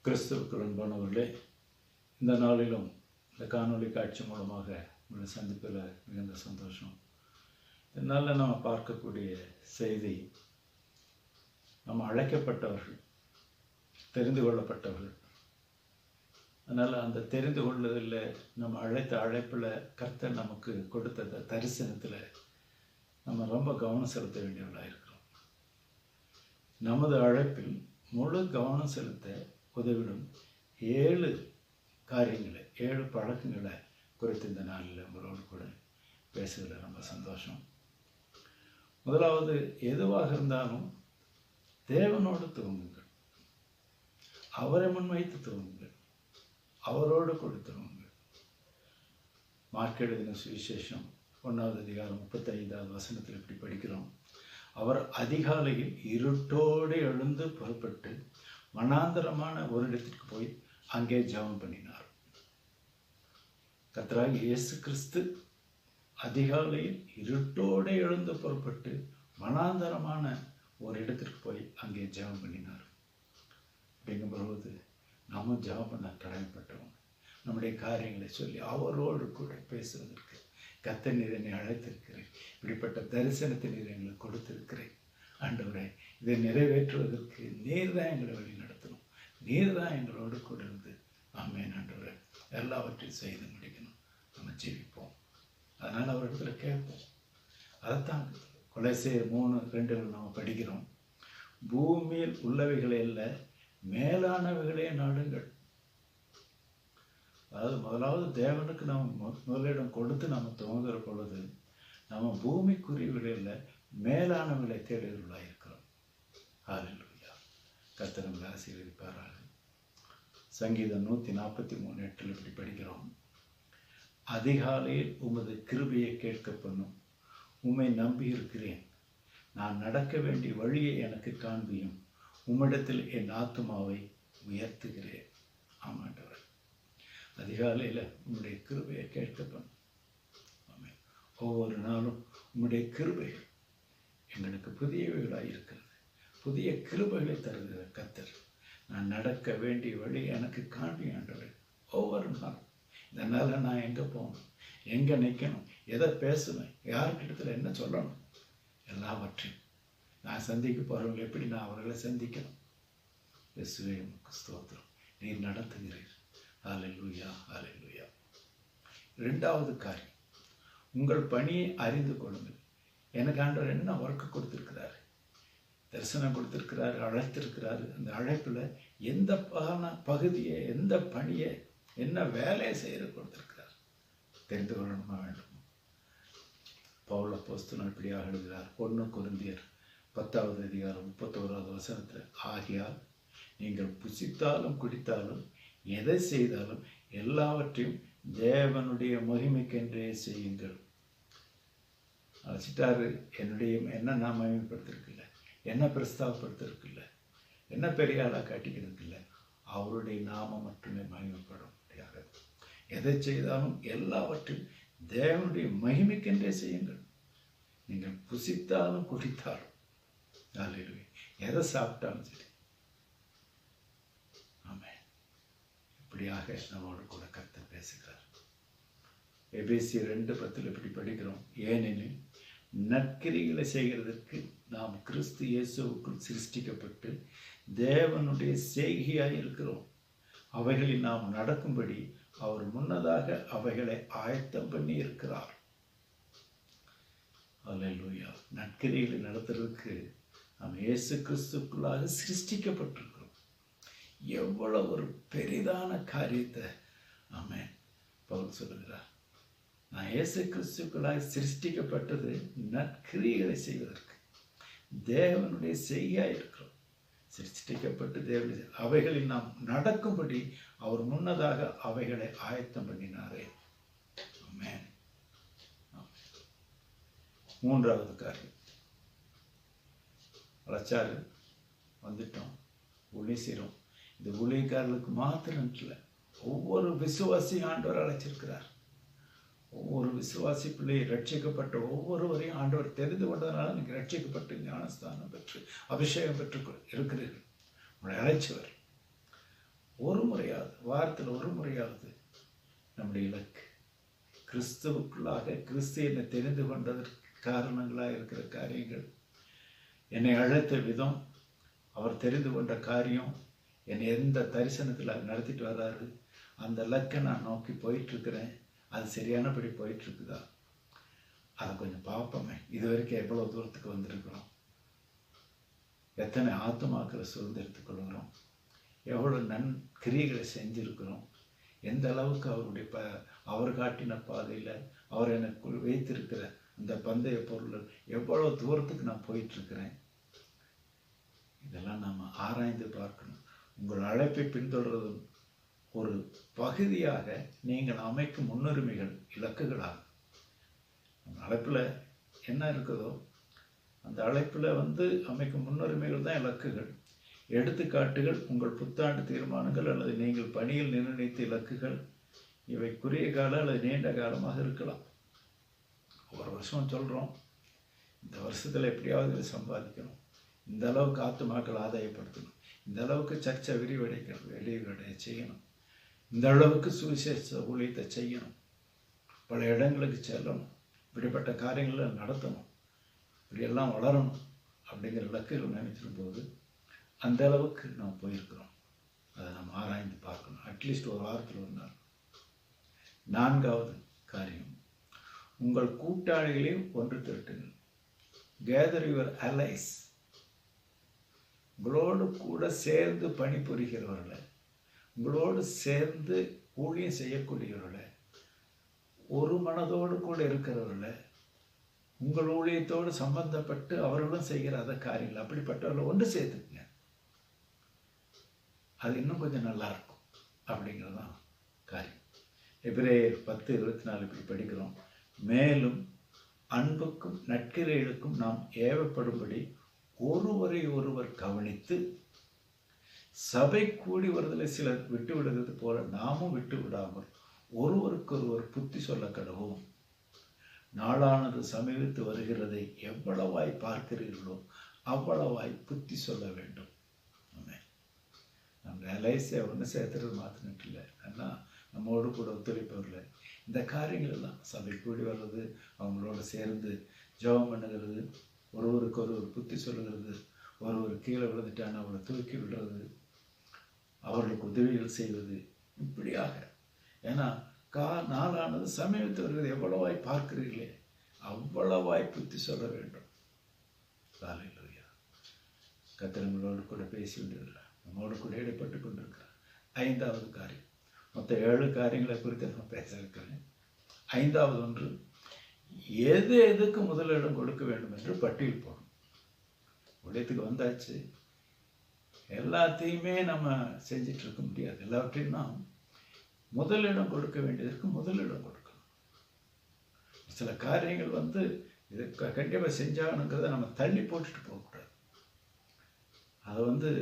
கிறிஸ்துவுக்குள் அன்பானவர்களே, இந்த நாளிலும் இந்த காணொளி காட்சி மூலமாக உங்களை சந்திப்பில் மிகுந்த சந்தோஷம். இதனால் நம்ம பார்க்கக்கூடிய செய்தி, நம்ம அழைக்கப்பட்டவர்கள், தெரிந்து கொள்ளப்பட்டவர்கள். அதனால் அந்த தெரிந்து கொள்வதில் நம்ம அழைத்த அழைப்பில் கர்த்தர் நமக்கு கொடுத்த தரிசனத்தில் நம்ம ரொம்ப கவனம் செலுத்த வேண்டியவர்களாக இருக்கிறோம். நமது அழைப்பில் முழு கவனம் செலுத்த உதவிடும் 7 காரியங்களை, 7 பழக்கங்களை குறித்து இந்த நாளில் உங்களோடு கூட பேசுவதில் ரொம்ப சந்தோஷம். முதலாவது, எதுவாக இருந்தாலும் தேவனோடு துவங்குங்கள், அவரை முன்வைத்து துவங்குங்கள், அவரோடு கூட துவங்குங்கள். மார்க் எழுதின சுவிசேஷம் 1வது அதிகாரம் 35வது வசனத்தில் இப்படி படிக்கிறோம். அவர் அதிகாலையில் இருட்டோடு எழுந்து புறப்பட்டு வனாந்தரமான ஒரு இடத்திற்கு போய் அங்கே ஜெபம் பண்ணினார். கர்த்தராகிய இயேசு கிறிஸ்து அதிகாலையில் இருட்டோடு எழுந்து புறப்பட்டு வனாந்தரமான ஒரு இடத்திற்கு போய் அங்கே ஜெபம் பண்ணினார். அப்படிங்கும்போது நம்ம ஜெபம் பண்ண கடமைப்பட்டவங்க. நம்முடைய காரியங்களை சொல்லி அவரோடு கூட பேசுவதற்கு கர்த்தர் நீர் என்னை அழைத்திருக்கிறேன், இப்படிப்பட்ட தரிசனத்தை நீர் எங்களுக்கு கொடுத்திருக்கிறேன். ஆண்டவரே, இதை நிறைவேற்றுவதற்கு நீர் தான் எங்களை வழி நடத்தணும், நீர் தான் எங்களோடு கூட இருந்து ஆமென் ஆண்டவரே எல்லாவற்றையும் செய்து முடிக்கணும். நம்ம ஜெபிப்போம், அதனால் அவரிடத்துல கேட்போம். அதைத்தான் கொலோசியர் 3:2 நம்ம படிக்கிறோம். பூமியில் உள்ளவைகளை அல்ல, மேலானவைகளே நாடுங்கள். அதாவது முதலாவது தேவனுக்கு நம்ம முதலிடம் கொடுத்து நம்ம துவங்குற பொழுது நம்ம பூமிக்குரியவில்லை, மேலானவர்களை தேடுவர்களாக இருக்கிறோம். ஹல்லேலூயா. கர்த்தர் நம்மை ஆசீர்வதிப்பாராக. சங்கீதம் 143:8 இப்படி படிக்கிறோம். அதிகாலையில் உமது கிருபையை கேட்க பண்ணும், உம்மை நம்பி இருக்கிறேன். நான் நடக்க வேண்டிய வழியை எனக்கு காண்பியும், உம்மிடத்தில் என் ஆத்துமாவை உயர்த்துகிறேன். ஆமாண்டவர், அதிகாலையில் உம்முடைய கிருபையை கேட்க பண்ணும். ஆமென். ஒவ்வொரு நாளும் உம்முடைய கிருபைகள் எங்களுக்கு புதியவைகளாக இருக்கிறது. புதிய கிருபைகளை தருகிற கர்த்தர், நான் நடக்க வேண்டிய வழி எனக்கு காண்பி ஆண்டவர். ஒவ்வொரு நாளும் இதனால் நான் எங்கே போகணும், எங்கே நிற்கணும், எதை பேசணும், யாருக்கிட்டத்தில் என்ன சொல்லணும், எல்லாவற்றையும் நான் சந்திக்க போகிறவங்க எப்படி நான் அவர்களை சந்திக்கணும். இயேசுவே உமக்கு ஸ்தோத்திரம், நீர் நடத்துகிறீர். ஹல்லேலூயா, ஹல்லேலூயா. 2வது காரியம், உங்கள் பணியை அறிந்து கொள்ளுங்கள். எனக்கு ஆண்டவர் என்ன ஒர்க்கு கொடுத்துருக்கிறாரு, தரிசனம் கொடுத்துருக்கிறாரு, அழைத்திருக்கிறாரு. அந்த அழைப்பில் எந்த பகுதியை, எந்த பணியை, என்ன வேலையை செய்ய கொடுத்துருக்கிறார் தெரிந்து கொள்ளணுமா வேண்டும். பவுல் அப்போஸ்தலன் இப்படியாக எழுதுகிறார். 1 கொரிந்தியர் 10வது அதிகாரம் 31வது வசனத்தில், ஆகையால் நீங்கள் புசித்தாலும் குடித்தாலும் எதை செய்தாலும் எல்லாவற்றையும் தேவனுடைய மகிமைக்கென்றே செய்யுங்கள். அழைச்சிட்டாரு, என்ன நான் மகிமைப்படுத்திருக்கில்ல, என்ன பிரஸ்தாவப்படுத்திருக்கில்ல, என்ன பெரிய ஆளாக காட்டிக்கிறதுக்கில்ல, அவருடைய நாமம் மட்டுமே மகிமைப்படும். எதை செய்தாலும் எல்லாவற்றையும் தேவனுடைய மகிமைக்கென்றே செய்யுங்கள். நீங்கள் புசித்தாலும் குடித்தாலும், ஹல்லேலூயா, எதை சாப்பிட்டாலும் சரி. ஆமென். இப்படியாக நம்மோடு கூட கர்த்தர் பேசுகிறார். எபேசியர் 2:10 இப்படி படிக்கிறோம். ஏனெனில் நற்கிரிகளை செய்கிறதற்கு நாம் கிறிஸ்து இயேசுவுக்குள் சிருஷ்டிக்கப்பட்டு தேவனுடைய செய்கையாய் இருக்கிறோம். அவைகளில் நாம் நடக்கும்படி அவர் முன்னதாக அவைகளை ஆயத்தம் பண்ணி இருக்கிறார். ஹல்லேலூயா. நற்கிரிகளை நடத்துறதுக்கு நாம் இயேசு கிறிஸ்துக்குள்ளாக சிருஷ்டிக்கப்பட்டிருக்கிறோம். எவ்வளவு ஒரு பெரிதான காரியத்தை ஆமென் பவுல் சொல்லுகிறார். நான் இயேசு கிறிஸ்துக்குள்ளாக சிருஷ்டிக்கப்பட்டது நற்கிரியைகளை செய்வதற்கு, தேவனுடைய செய்கையாக இருக்கிறோம். சிருஷ்டிக்கப்பட்டு தேவனுடைய அவைகளில் நாம் நடக்கும்படி அவர் முன்னதாக அவைகளை ஆயத்தம் பண்ணினாரே. ஆமென். 3வது காரியம், அழைச்சாரு, வந்துட்டோம், ஊழி செய்கிறோம். இந்த ஊழியக்காரர்களுக்கு மாத்திரம் இல்லை, ஒவ்வொரு விசுவாசியும் ஆண்டவர் அழைச்சிருக்கிறார். ஒவ்வொரு விசுவாசி பிள்ளையை ரட்சிக்கப்பட்ட ஒவ்வொருவரையும் ஆண்டவர் தெரிந்து கொண்டதனால நீங்கள் ரட்சிக்கப்பட்டு ஞானஸ்தானம் பெற்று அபிஷேகம் பெற்று இருக்கிறீர்கள். உங்களை அழைச்சவர் ஒரு முறையாவது, வாரத்தில் ஒரு முறையாவது நம்முடைய இலக்கு கிறிஸ்துவுக்குள்ளாக கிறிஸ்து என்னை தெரிந்து கொண்டதற்கு காரணங்களாக இருக்கிற காரியங்கள், என்னை அழைத்த விதம், அவர் தெரிந்து கொண்ட காரியம், என்னை எந்த தரிசனத்தில் நடத்திட்டு வர்றாரு, அந்த இலக்கை நான் நோக்கி போயிட்டுருக்கிறேன். அது சரியானபடி போயிட்டுருக்குதா, அதை கொஞ்சம் பார்ப்போமே. இது வரைக்கும் எவ்வளோ தூரத்துக்கு வந்திருக்கிறோம், எத்தனை ஆத்துமாக்களை சுதந்திரத்துக் கொள்கிறோம், எவ்வளோ கிரியைகளை செஞ்சுருக்கிறோம், எந்த அளவுக்கு அவர் காட்டின பாதையில் அவர் எனக்கு வைத்திருக்கிற அந்த பந்தய பொருள் எவ்வளோ தூரத்துக்கு நான் போயிட்டுருக்கிறேன். இதெல்லாம் நாம் ஆராய்ந்து பார்க்கணும். உங்கள் அழைப்பை பின்தொடர்வதும் ஒரு பகுதியாக நீங்கள் அமைக்கும் முன்னுரிமைகள் இலக்குகளாகும். அழைப்பில் என்ன இருக்குதோ அந்த அழைப்பில் அமைக்கும் முன்னுரிமைகள் தான் இலக்குகள். எடுத்துக்காட்டுகள் உங்கள் புத்தாண்டு தீர்மானங்கள் அல்லது நீங்கள் பணியில் நிர்ணயித்த இலக்குகள். இவை குறுகிய கால அல்லது நீண்ட காலமாக இருக்கலாம். ஒரு வருஷம் சொல்கிறோம், இந்த வருஷத்தில் எப்படியாவது சம்பாதிக்கணும், இந்த அளவுக்கு ஆத்துமாக்கள் ஆதாயப்படுத்தணும், இந்த அளவுக்கு சர்ச்சை விரிவடைய செய்யணும், இந்த அளவுக்கு சுவிசேஷ ஊழியத்தை செய்யணும், பல இடங்களுக்கு செல்லணும், இப்படிப்பட்ட காரியங்களை நடத்தணும், இப்படியெல்லாம் வளரணும் அப்படிங்கிற இலக்குகள் நினைச்சிடும் போது அந்த அளவுக்கு நாம் போயிருக்கிறோம். அதை நம்ம ஆராய்ந்து பார்க்கணும். அட்லீஸ்ட் ஒரு வாரத்தில் ஒரு நாள். 4வது காரியம், உங்கள் கூட்டாளிகளையும் ஒன்று திரட்டுங்கள். Gather your Alice. உங்களோடு கூட சேர்ந்து பணிபுரிகிறவர்களை, உங்களோடு சேர்ந்து ஊழியம் செய்யக்கூடியவர்களை, ஒரு மனதோடு கூட இருக்கிறவர்களை, உங்கள் ஊழியத்தோடு சம்பந்தப்பட்டு அவர்களும் செய்கிற அந்த காரியங்கள், அப்படிப்பட்டவர்களை ஒன்று சேர்த்துக்குங்க. அது இன்னும் கொஞ்சம் நல்லாயிருக்கும் அப்படிங்கிறதான் காரியம். எபிரேயர் 10:24 இப்படி படிக்கிறோம். மேலும் அன்புக்கும் நற்கிரியைகளுக்கும் நாம் ஏவப்படும்படி ஒருவரை ஒருவர் கவனித்து, சபை கூடி வருதலை சிலர் விட்டு விடுகிறது போல நாமும் விட்டு விடாமல் ஒருவருக்கொருவர் புத்தி சொல்ல கடவோம். நாளானது சமீபித்து வருகிறதை எவ்வளவாய் பார்க்கிறீர்களோ அவ்வளவாய் புத்தி சொல்ல வேண்டும். நம்ம அலைஸை ஒன்று சேர்த்துறது மாற்றினட்டு இல்லை, ஆனால் நம்மோடு கூட ஒத்துழைப்பவர்கள் இந்த காரியங்கள் எல்லாம் சபை கூடி வர்றது, அவங்களோட சேர்ந்து ஜெபம் பண்ணுகிறது, ஒருவருக்கு ஒருவர் புத்தி சொல்லுகிறது, ஒருவர் கீழே விழுந்துட்டான அவளை தூக்கி விடுறது, அவர்களுக்கு உதவிகள் செய்வது, இப்படியாக. ஏன்னா நாளானது சமீபத்து வருகிறது எவ்வளவாய் பார்க்கிறீர்களே அவ்வளவாய் புத்தி சொல்ல வேண்டும். ஹல்லேலூயா. கர்த்தர் நம்மளோடு கூட பேசி கொண்டிருக்கிறார், நம்மோடு கூட ஈடுபட்டு கொண்டிருக்கிறார். 5வது காரியம், மொத்தம் 7 காரியங்களை குறித்து நான் பேச இருக்கிறேன். 5வது ஒன்று, எதுக்கு முதலிடம் கொடுக்க வேண்டும் என்று பட்டியல் போடணும். உலகத்துக்கு வந்தாச்சு, எல்லாத்தையுமே நம்ம செஞ்சிட்டு இருக்க முடியாது. எல்லாவற்றையும் நாம் முதலிடம் கொடுக்க வேண்டியதற்கு முதலிடம் கொடுக்கணும். சில காரியங்கள் இதை கண்டிப்பாக செஞ்சாகணுங்கிறத நம்ம தள்ளி போட்டுட்டு போகக்கூடாது. அதை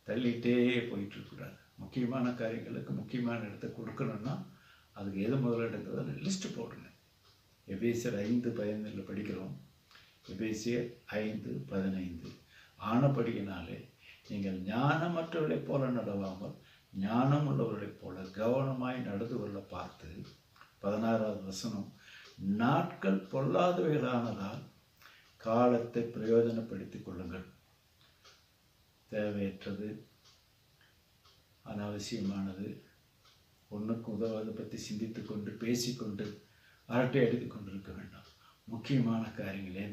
தள்ளிகிட்டே போயிட்டு இருக்கக்கூடாது. முக்கியமான காரியங்களுக்கு முக்கியமான இடத்தை கொடுக்கணும்னா அதுக்கு எது முதலிடங்கிறத லிஸ்ட்டு போடுங்க. எபேசியர் 5:15 படிக்கிறோம். எபேசியர் 5:15, ஆனபடியினாலே நீங்கள் ஞானமற்றவர்களைப் போல நடவாமல் ஞானம் உள்ளவர்களைப் போல கவனமாய் நடந்து கொள்ள பார்த்து, 16வது வசனம், நாட்கள் பொல்லாதவைகளானதால் காலத்தை பிரயோஜனப்படுத்திக் கொள்ளுங்கள். தேவையற்றது, அனாவசியமானது, ஒன்றுக்கு உதவாதை பற்றி சிந்தித்து கொண்டு பேசிக்கொண்டு அரட்டை அடித்து கொண்டிருக்க வேண்டாம். முக்கியமான காரியங்கள்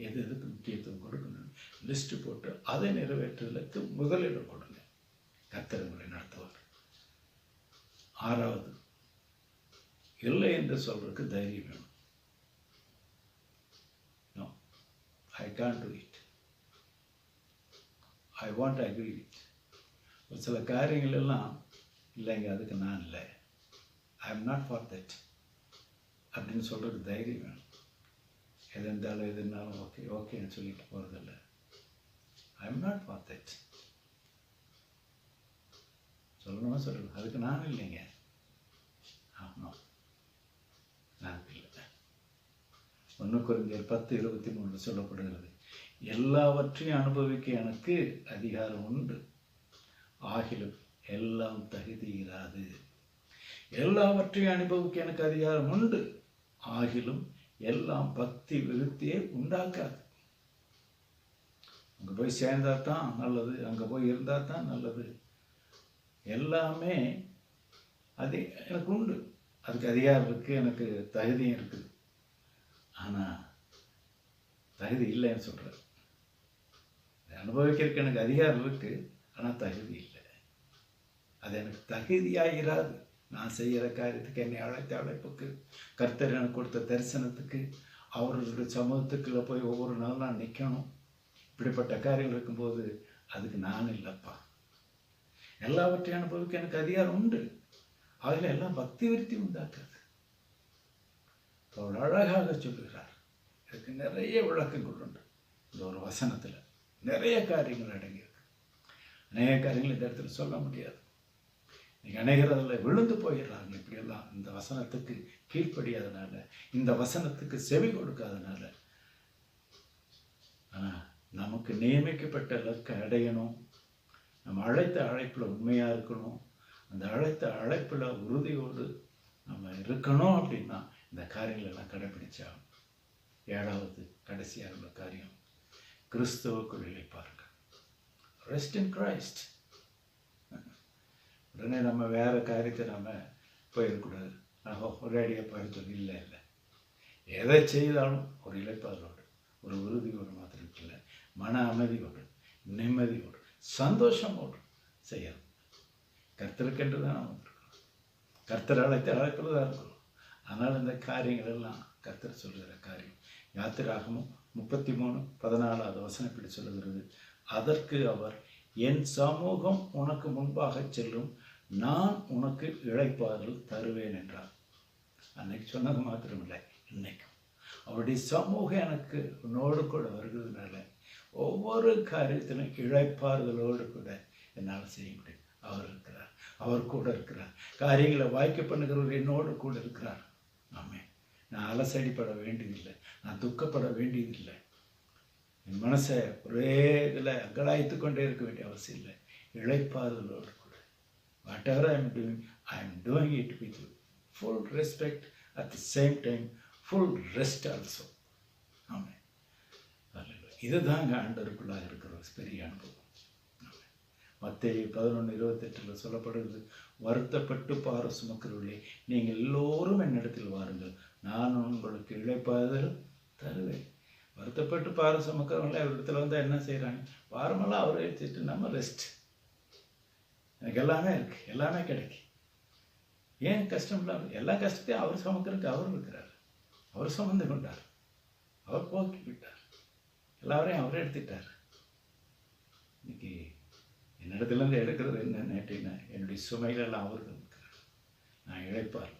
எதுக்கு முக்கியத்துவம் கொடுக்கணும் லிஸ்ட்டு போட்டு அதை நிறைவேற்றுவதற்கு முதலிடம் கொடுங்க. கர்த்தர் உங்களை நடத்துவார். 6வது, இல்லை என்று சொல்றதுக்கு தைரியம் வேணும். No, I can't do it. I won't agree with. ஒரு சில காரியங்கள் எல்லாம் இல்லைங்க, அதுக்கு நான் இல்லை, I am not for that அப்படின்னு சொல்றதுக்கு தைரியம் வேணும். எது இருந்தாலும் ஓகேன்னு சொல்லிட்டு போகிறதில்ல. I am not for that சொல்லணுமா சொல்லணும், அதுக்கு நான் இல்லைங்க. ஆமாம், நான் இல்லை. 1 கொரிந்தியர் 10:23 சொல்லப்படுகிறது, எல்லாவற்றையும் அனுபவிக்க எனக்கு அதிகாரம் உண்டு, ஆகிலும் எல்லாம் தகுதி இராது. எல்லாவற்றையும் அனுபவிக்க எனக்கு அதிகாரம் உண்டு, ஆகிலும் எல்லாம் பக்தி விருத்தியை உண்டாக்காது. அங்கே போய் சேர்ந்தா தான் நல்லது, அங்கே போய் இருந்தால் தான் நல்லது. எல்லாமே அது எனக்கு உண்டு, அதுக்கு அதிகாரம் இருக்குது, எனக்கு தகுதியும் இருக்குது. ஆனால் தகுதி இல்லைன்னு சொல்கிறேன். அனுபவிக்கிறதுக்கு எனக்கு அதிகாரம் இருக்குது, ஆனால் தகுதி இல்லை. அது எனக்கு தகுதியாகிறாது. நான் செய்கிற காரியத்துக்கு, என்னை அழைத்த அழைப்புக்கு, கர்த்தர் எனக்கு கொடுத்த தரிசனத்துக்கு, அவர்களுடைய சமூகத்துக்குள்ளே போய் ஒவ்வொரு நாளும் நான் நிற்கணும். இப்படிப்பட்ட காரியங்கள் இருக்கும்போது அதுக்கு நான் இல்லைப்பா. எல்லாவற்றையும் அனுபவிக்க எனக்கு அதிகாரம் உண்டு, அதில் எல்லாம் பக்தி விருத்தி உண்டாக்குறது. அவர் அழகாக சொல்லுகிறார். இதுக்கு நிறைய விளக்கங்கள் உண்டு. இந்த ஒரு வசனத்தில் நிறைய காரியங்கள் அடங்கியிருக்கு. அநேக காரியங்கள் இந்த இடத்துல சொல்ல முடியாது. நீங்கள் அநேகர் அதில் விழுந்து போயிடுறாங்க. இப்படியெல்லாம் இந்த வசனத்துக்கு கீழ்ப்படியாதனால, இந்த வசனத்துக்கு செவி கொடுக்காதனால. ஆனால் நமக்கு நியமிக்கப்பட்ட இலக்கை அடையணும், நம்ம அழைத்த அழைப்பில் உண்மையாக இருக்கணும், அந்த அழைத்த அழைப்பில் உறுதியோடு நம்ம இருக்கணும். அப்படின்னா இந்த காரியங்கள் எல்லாம் கடைபிடிச்சாகும். 7வது கடைசியாக உள்ள காரியம், கிறிஸ்துவுக்குள் இளைப்பாருங்கள். Rest in Christ. உடனே நம்ம வேறு காரியத்தை நம்ம போயிடக்கூடாது. ஒரேடியாக போயிடுறது இல்லை. எதை செய்தாலும் ஒரு இளைப்பாரோடு, ஒரு உறுதியோடு மாத்திரம் இல்லை, மன அமைதியோடு, நிம்மதியோடு, சந்தோஷமோடு செய்யணும். கர்த்தருக்கென்று தான் நம்ம இருக்கணும். கர்த்தர் அழைத்த அழைப்பில் தான் இருக்கிறோம். அதனால் இந்த காரியங்கள் எல்லாம் கர்த்தர் சொல்கிற காரியம். யாத்திராகமும் 33:14 வசனம் இப்படி சொல்லுகிறது, அதற்கு அவர், என் சமூகம் உனக்கு முன்பாக செல்லும், நான் உனக்கு இளைப்பாறுதல் தருவேன் என்றார். அன்னைக்கு சொன்னது மாத்திரமில்லை, இன்னைக்கும் அவருடைய சமூகம் எனக்கு உன்னோடு கூட வருகிறதுனால ஒவ்வொரு காரியத்திலும் இளைப்பாறுதலோடு கூட என்னால் செய்ய முடியும். அவர் இருக்கிறார், அவர் கூட இருக்கிறார். காரியங்களை வாய்க்க பண்ணுகிறவர் என்னோடு கூட இருக்கிறார். ஆமே, நான் அலசடிப்பட வேண்டியதில்லை, நான் துக்கப்பட வேண்டியதில்லை. என் மனசை ஒரே இதில் அங்கலாய்த்து கொண்டே இருக்க வேண்டிய அவசியம் இல்லை. இளைப்பாறுதலோடு கூட what ever I am doing it with full respect, at the same time full rest also. ஆமாம், இதுதாங்க ஆண்டவருக்குள்ளாக இருக்கிற ஒரு பெரிய அனுபவம். மத்தேயு 11:28 சொல்லப்படுகிறது, வருத்தப்பட்டு பாரம் சுமக்கிறவர்களே, நீங்கள் எல்லோரும் என்னிடத்தில் வாருங்கள், நான் உங்களுக்கு இளைப்பாறுதல் தருவேன். வருத்தப்பட்டு பாரம் சுமக்கிறவங்களே அவரிடத்துல வந்து என்ன செய்கிறாங்க? பாரமெல்லாம் அவரை எடுத்துட்டு நம்ம ரெஸ்ட். எனக்கு எல்லாமே இருக்குது, எல்லாமே கிடைக்கும். ஏன் கஷ்டம் இல்லாமல்? எல்லா கஷ்டத்தையும் அவர் சுமக்கிறதுக்கு அவர் இருக்கிறார். அவர் சுமந்து கொண்டார், அவர் போக்கி விட்டார், எல்லாரையும் அவரே எடுத்துட்டார். இன்னைக்கு என்னிடத்துலேருந்து எடுக்கிறது என்னன்னு கேட்டீங்கன்னா, என்னுடைய சுமைகளெல்லாம் அவருக்கு இருக்கிறார். நான் இளைப்பார்,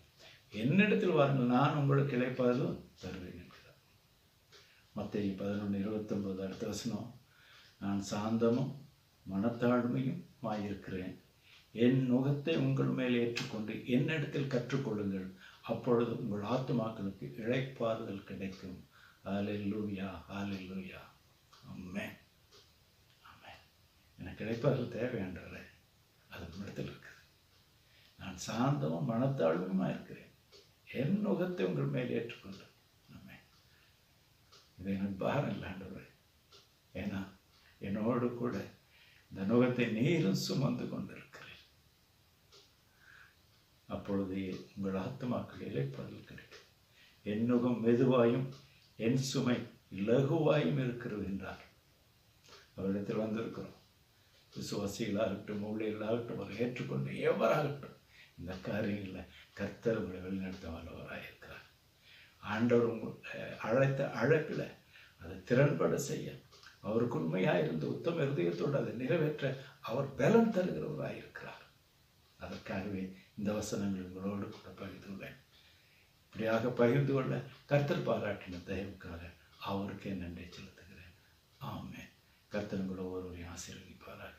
என்னிடத்தில் வாருங்கள், நான் உங்களுக்கு இளைப்பாறுதல் தருவேன் என்கிறார். மத்தேயு 11:29 அடுத்த வசனம், நான் சாந்தமும் மனத்தாழ்மையும் ஆயிருக்கிறேன், என் நுகத்தை உங்கள் மேல் ஏற்றுக்கொண்டு என்னிடத்தில் கற்றுக்கொள்ளுங்கள், அப்பொழுது உங்கள் ஆத்துமாக்களுக்கு இளைப்பாறுதல் கிடைக்கும். ஹல்லேலூயா, ஹல்லேலூயா. ஆமென், ஆமென். எனக்கு இளைப்பாறுதல் தேவையாண்டவரே, அது உன்னிடத்தில் இருக்குது. நான் சாந்தமும் மனத்தாழ்மையுமா இருக்கிறேன், என் நுகத்தை உங்கள் மேல் ஏற்றுக்கொண்டு. ஆமென். இது எனக்கு பாரம் இல்லை ஆண்டவரே, ஏன்னா என்னோடு கூட இந்த நுகத்தை நீரும் சுமந்து கொண்டிருக்கிறேன். அப்பொழுது உங்கள் ஆத்துமாக்கள் இளைப்பாறுதல் கிடைக்கும். என் நுகம் மெதுவாயும் என் சுமை இலகுவாயும் இருக்கிறது என்றார். அவரிடத்தில் வந்திருக்கிறோம். விசுவாசிகளாகட்டும், ஊழியர்களாகட்டும், அவர் ஏற்றுக்கொண்டு எவராகட்டும், இந்த காரியங்களில் கர்த்தர் உங்களை வழிநடத்த வல்லவராக இருக்கிறார். ஆண்டவர் உங்களை அழைத்த அழைப்பில் அதை திறன்பட செய்ய, அவருக்கு உண்மையாக இருந்து உத்தம இருதயத்தோடு அதை நிறைவேற்ற அவர் பலன் தருகிறவராக இருக்கிறார். அதற்காகவே இந்த வசனங்கள் உங்களோடு கூட பகிர்ந்து கொள்ளேன். இப்படியாக பகிர்ந்து கொள்ள கர்த்தர் பாராட்டின தயவுக்காக அவருக்கே நன்றி செலுத்துகிறேன். ஆமென். கர்த்தர் உங்களை ஒவ்வொருவரையும் ஆசீர்வதிப்பாராக.